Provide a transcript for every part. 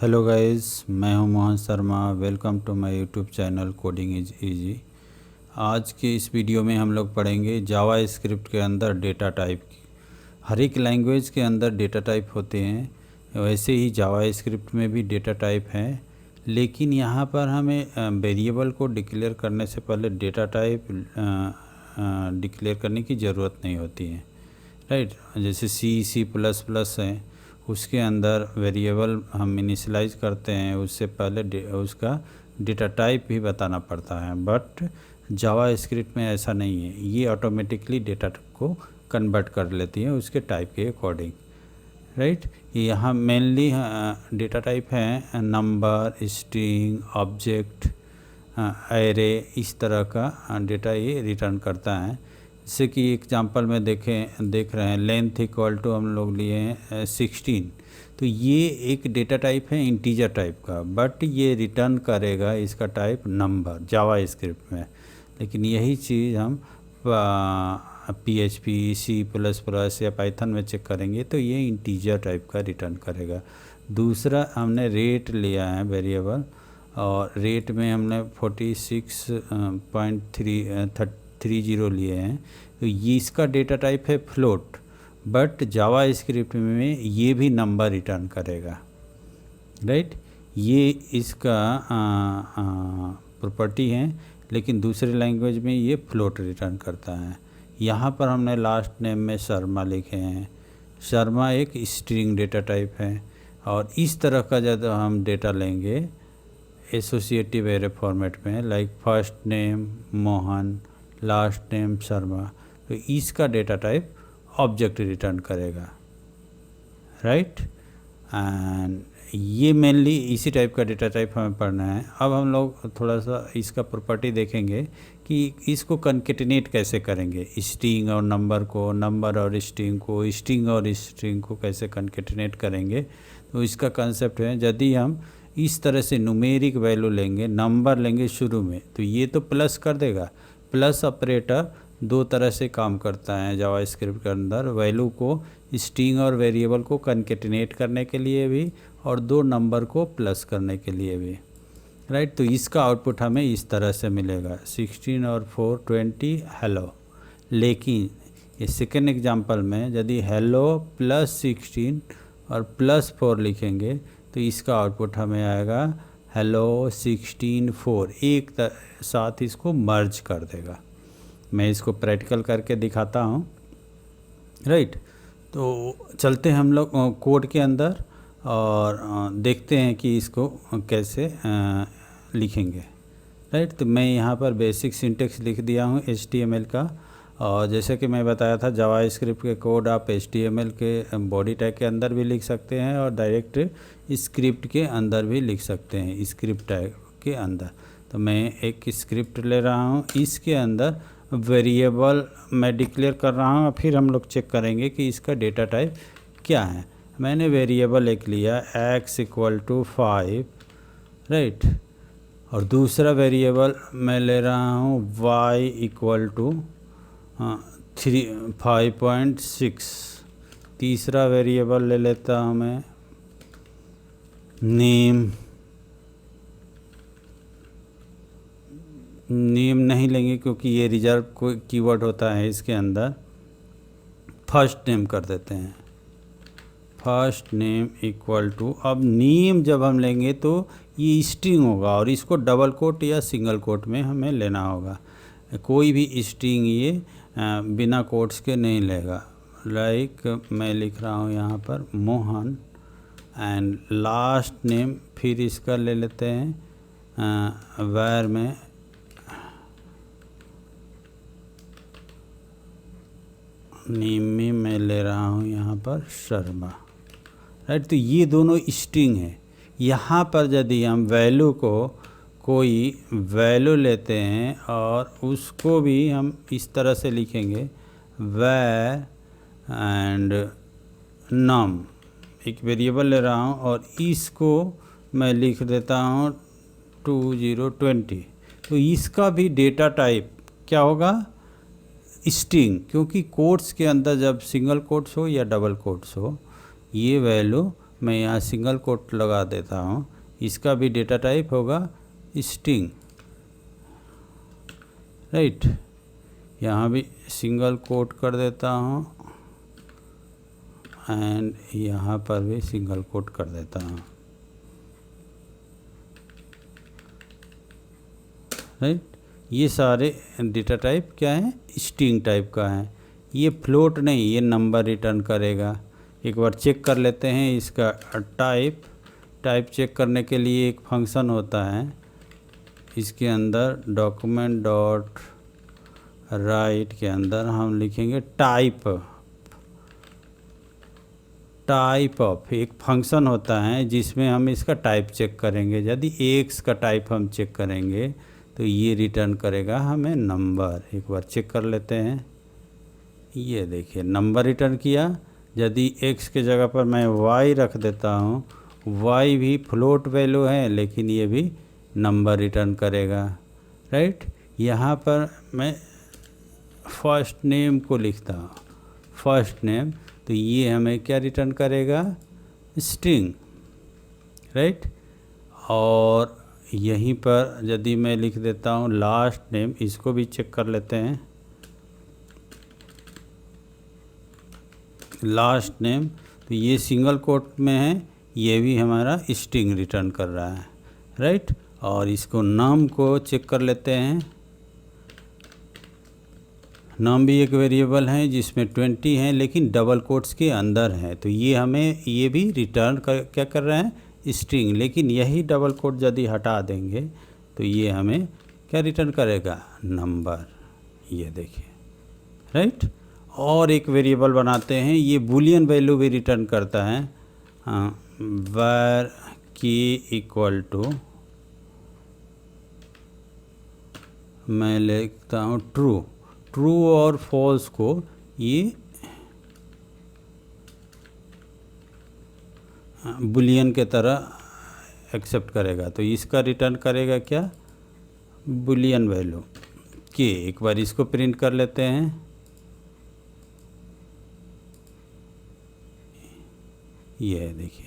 Hello guys, मैं हूं Mohan Sharma. Welcome to my YouTube channel coding is easy. आज के इस वीडियो में हम लोग पढ़ेंगे जावा स्क्रिप्ट के अंदर डेटा टाइप की। हर एक लैंग्वेज के अंदर डेटा टाइप होते हैं, वैसे ही जावा स्क्रिप्ट में भी डेटा टाइप हैं। लेकिन यहाँ पर हमें वेरिएबल को डिक्लेयर करने से पहले डेटा टाइप डिक्लेयर करने की ज़रूरत नहीं होती है, राइट। जैसे सी प्लस प्लस है, उसके अंदर वेरिएबल हम इनिशियलाइज करते हैं, उससे पहले उसका डेटा टाइप भी बताना पड़ता है। बट जावा स्क्रिप्ट में ऐसा नहीं है, ये ऑटोमेटिकली डेटा को कन्वर्ट कर लेती है उसके टाइप के अकॉर्डिंग, राइट। यहाँ मेनली डेटा टाइप है नंबर, स्ट्रिंग, ऑब्जेक्ट, एरे, इस तरह का डेटा ये रिटर्न करता है। जैसे कि एग्जांपल में देख रहे हैं, लेंथ इक्वल टू हम लोग लिए हैं 16। तो ये एक डेटा टाइप है इंटीजर टाइप का, बट ये रिटर्न करेगा इसका टाइप नंबर जावा स्क्रिप्ट में। लेकिन यही चीज़ हम PHP, C++ या पाइथन में चेक करेंगे तो ये इंटीजर टाइप का रिटर्न करेगा। दूसरा हमने रेट लिया है वेरिएबल, और रेट में हमने 46.30 लिए हैं। तो ये इसका डेटा टाइप है फ्लोट, बट जावा स्क्रिप्ट में ये भी नंबर रिटर्न करेगा, राइट। ये इसका प्रॉपर्टी है, लेकिन दूसरे लैंग्वेज में ये फ्लोट रिटर्न करता है। यहाँ पर हमने लास्ट नेम में शर्मा लिखे हैं। शर्मा एक स्ट्रिंग डेटा टाइप है, और इस तरह का जब हम डेटा लेंगे एसोसिएटिव एरे फॉर्मेट में, like first name Mohan, last name Sharma, तो इसका डेटा टाइप ऑब्जेक्ट रिटर्न करेगा, राइट। एंड ये मेनली इसी टाइप का डेटा टाइप हमें पढ़ना है। अब हम लोग थोड़ा सा इसका प्रॉपर्टी देखेंगे कि इसको कन्केटिनेट कैसे करेंगे, स्ट्रिंग और नंबर को, नंबर और स्ट्रिंग को, स्ट्रिंग और स्ट्रिंग को कैसे कन्केटिनेट करेंगे। तो इसका कंसेप्ट है, यदि हम इस तरह से न्यूमेरिक वैल्यू लेंगे, नंबर लेंगे शुरू में, तो ये तो प्लस कर देगा। प्लस ऑपरेटर दो तरह से काम करता है जावा स्क्रिप्ट के अंदर, वैल्यू को, स्ट्रिंग और वेरिएबल को कन्केटिनेट करने के लिए भी, और दो नंबर को प्लस करने के लिए भी, राइट। तो इसका आउटपुट हमें इस तरह से मिलेगा 16 और 4 20 हेलो। लेकिन ये सेकेंड एग्जांपल में यदि हेलो प्लस 16 और प्लस 4 लिखेंगे तो इसका आउटपुट हमें आएगा हेलो 16 4। एक साथ इसको मर्ज कर देगा। मैं इसको प्रैक्टिकल करके दिखाता हूँ, राइट। तो चलते हैं हम लोग कोड के अंदर और देखते हैं कि इसको कैसे लिखेंगे, राइट। तो मैं यहाँ पर बेसिक सिंटेक्स लिख दिया हूँ HTML का। और जैसे कि मैं बताया था, जावा स्क्रिप्ट के कोड आप HTML के बॉडी टैग के अंदर भी लिख सकते हैं और डायरेक्ट स्क्रिप्ट के अंदर भी लिख सकते हैं, स्क्रिप्ट टैग के अंदर। तो मैं एक स्क्रिप्ट ले रहा हूँ, इसके अंदर वेरिएबल मैं डिक्लेयर कर रहा हूँ। फिर हम लोग चेक करेंगे कि इसका डेटा टाइप क्या है। मैंने वेरिएबल एक लिया x = 5, राइट। और दूसरा वेरिएबल मैं ले रहा हूँ y = 5.6। तीसरा वेरिएबल ले लेता हूँ मैं नेम नहीं लेंगे क्योंकि ये रिजर्व कोई कीवर्ड होता है इसके अंदर। फर्स्ट नेम कर देते हैं, फर्स्ट नेम = अब नेम जब हम लेंगे तो ये स्ट्रिंग होगा, और इसको डबल कोट या सिंगल कोट में हमें लेना होगा। कोई भी स्ट्रिंग ये बिना कोट्स के नहीं लेगा। लाइक मैं लिख रहा हूँ यहाँ पर मोहन, एंड लास्ट नेम, फिर इसका ले लेते हैं वैर में नेम में मैं ले रहा हूँ यहाँ पर शर्मा, राइट। तो ये दोनों स्ट्रिंग है। यहाँ पर यदि हम वैल्यू को कोई वैल्यू लेते हैं और उसको भी हम इस तरह से लिखेंगे वैर एंड नम, एक वेरिएबल ले रहा हूँ और इसको मैं लिख देता हूँ 2020। तो इसका भी डेटा टाइप क्या होगा, स्ट्रिंग, क्योंकि कोट्स के अंदर जब सिंगल कोट्स हो या डबल कोट्स हो, ये वैल्यू मैं यहाँ सिंगल कोट लगा देता हूँ, इसका भी डेटा टाइप होगा स्ट्रिंग, राइट। यहाँ भी सिंगल कोट कर देता हूँ एंड यहाँ पर भी सिंगल कोट कर देता हूँ, राइट। ये सारे डेटा टाइप क्या है, स्ट्रिंग टाइप का है। ये फ्लोट नहीं, ये नंबर रिटर्न करेगा। एक बार चेक कर लेते हैं इसका टाइप चेक करने के लिए एक फंक्शन होता है, इसके अंदर डॉक्यूमेंट डॉट राइट के अंदर हम लिखेंगे टाइप ऑफ। एक फंक्शन होता है जिसमें हम इसका टाइप चेक करेंगे। यदि एक्स का टाइप हम चेक करेंगे तो ये रिटर्न करेगा हमें नंबर। एक बार चेक कर लेते हैं, ये देखिए नंबर रिटर्न किया। यदि एक्स के जगह पर मैं वाई रख देता हूँ, वाई भी फ्लोट वैल्यू है लेकिन ये भी नंबर रिटर्न करेगा, राइट। यहाँ पर मैं फर्स्ट नेम को लिखता हूँ, फर्स्ट नेम, तो ये हमें क्या रिटर्न करेगा, स्ट्रिंग, राइट। और यहीं पर यदि मैं लिख देता हूँ लास्ट नेम, इसको भी चेक कर लेते हैं, लास्ट नेम, तो ये सिंगल कोट में है, ये भी हमारा स्ट्रिंग रिटर्न कर रहा है, राइट। और इसको नाम को चेक कर लेते हैं। नाम भी एक वेरिएबल है जिसमें 20 है लेकिन डबल कोट्स के अंदर है, तो ये हमें ये भी रिटर्न क्या कर रहे हैं, स्ट्रिंग। लेकिन यही डबल कोट यदि हटा देंगे तो ये हमें क्या रिटर्न करेगा, नंबर, ये देखिए, राइट। और एक वेरिएबल बनाते हैं, ये बूलियन वैल्यू भी रिटर्न करता है, var k इक्वल टू, मैं लिखता हूँ ट्रू और फॉल्स को ये बुलियन के तरह एक्सेप्ट करेगा, तो इसका रिटर्न करेगा क्या, बुलियन वैल्यू के। एक बार इसको प्रिंट कर लेते हैं, ये देखिए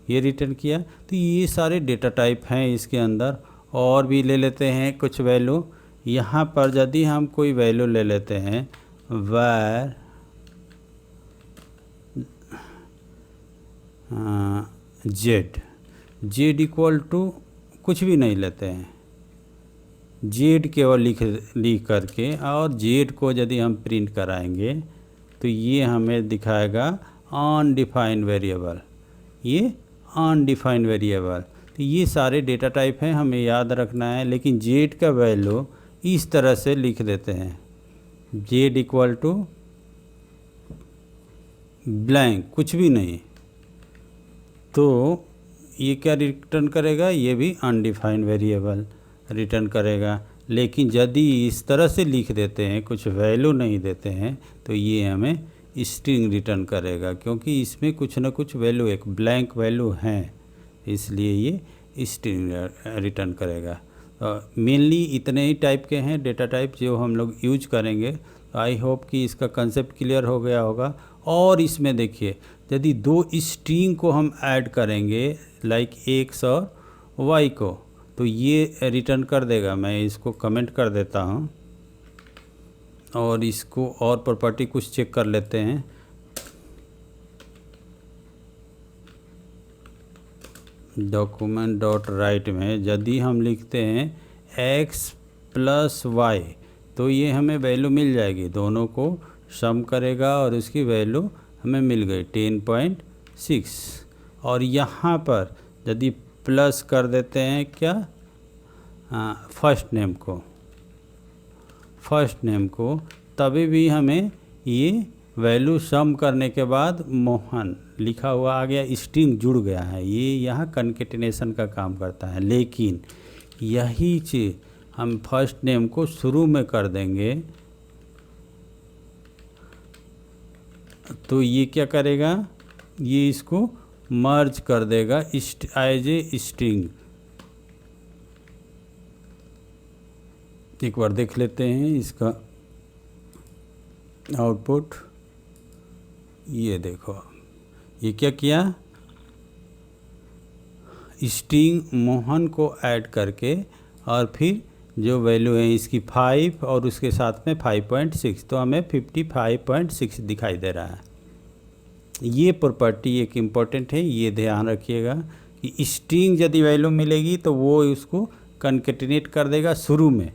ये रिटर्न किया। तो ये सारे डेटा टाइप हैं इसके अंदर। और भी ले लेते हैं कुछ वैल्यू। यहाँ पर यदि हम कोई वैल्यू ले लेते हैं, var z इक्वल टू कुछ भी नहीं लेते हैं, z केवल लिख करके, और z को यदि हम प्रिंट कराएंगे तो ये हमें दिखाएगा अनडिफाइंड वेरिएबल, ये अनडिफाइंड वेरिएबल। तो ये सारे डेटा टाइप हैं, हमें याद रखना है। लेकिन z का वैल्यू इस तरह से लिख देते हैं, z इक्वल टू ब्लैंक, कुछ भी नहीं, तो ये क्या रिटर्न करेगा, ये भी अनडिफाइंड वेरिएबल रिटर्न करेगा। लेकिन यदि इस तरह से लिख देते हैं, कुछ वैल्यू नहीं देते हैं, तो ये हमें स्ट्रिंग रिटर्न करेगा, क्योंकि इसमें कुछ ना कुछ वैल्यू, एक ब्लैंक वैल्यू है, इसलिए ये स्ट्रिंग रिटर्न करेगा। मेनली इतने ही टाइप के हैं डेटा टाइप जो हम लोग यूज करेंगे। आई होप कि इसका कंसेप्ट क्लियर हो गया होगा। और इसमें देखिए, यदि दो स्ट्रिंग को हम ऐड करेंगे, लाइक एक्स और वाई को, तो ये रिटर्न कर देगा। मैं इसको कमेंट कर देता हूँ और इसको और प्रॉपर्टी कुछ चेक कर लेते हैं। डॉक्यूमेंट डॉट राइट में यदि हम लिखते हैं x प्लस वाई, तो ये हमें वैल्यू मिल जाएगी, दोनों को सम करेगा और उसकी वैल्यू हमें मिल गई 10.6। और यहाँ पर यदि प्लस कर देते हैं क्या, फर्स्ट नेम को, तभी भी हमें ये वैल्यू सम करने के बाद मोहन लिखा हुआ आ गया, स्ट्रिंग जुड़ गया है। ये यहाँ कनकेटिनेशन का काम करता है। लेकिन यही चीज़ हम फर्स्ट नेम को शुरू में कर देंगे तो ये क्या करेगा, ये इसको मर्ज कर देगा एज ए स्ट्रिंग। एक बार देख लेते हैं इसका आउटपुट। ये देखो, ये क्या किया, स्ट्रिंग मोहन को ऐड करके और फिर जो वैल्यू है इसकी 5 और उसके साथ में 5.6, तो हमें 55.6 दिखाई दे रहा है। ये प्रॉपर्टी एक इम्पॉर्टेंट है, ये ध्यान रखिएगा कि स्ट्रिंग यदि वैल्यू मिलेगी तो वो उसको कनकेटिनेट कर देगा, शुरू में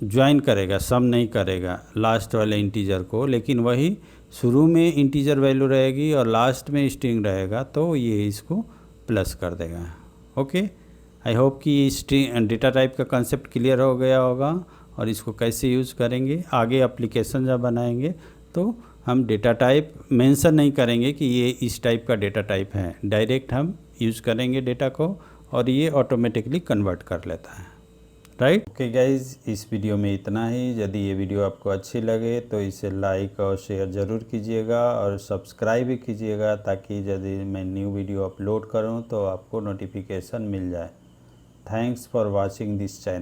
ज्वाइन करेगा, सम नहीं करेगा लास्ट वाले इंटीजर को, लेकिन वही शुरू में इंटीजर वैल्यू रहेगी और लास्ट में स्ट्रिंग रहेगा तो ये इसको प्लस कर देगा। ओके, आई होप कि स्ट्रिंग डेटा टाइप का कंसेप्ट क्लियर हो गया होगा और इसको कैसे यूज़ करेंगे। आगे एप्लीकेशन जब बनाएंगे तो हम डेटा टाइप मेंशन नहीं करेंगे कि ये इस टाइप का डेटा टाइप है, डायरेक्ट हम यूज़ करेंगे डेटा को और ये ऑटोमेटिकली कन्वर्ट कर लेता है, राइट। ओके गाइज, इस वीडियो में इतना ही। यदि ये वीडियो आपको अच्छी लगे तो इसे लाइक और शेयर ज़रूर कीजिएगा और सब्सक्राइब भी कीजिएगा, ताकि यदि मैं न्यू वीडियो अपलोड करूं तो आपको नोटिफिकेशन मिल जाए। Thanks for watching this channel.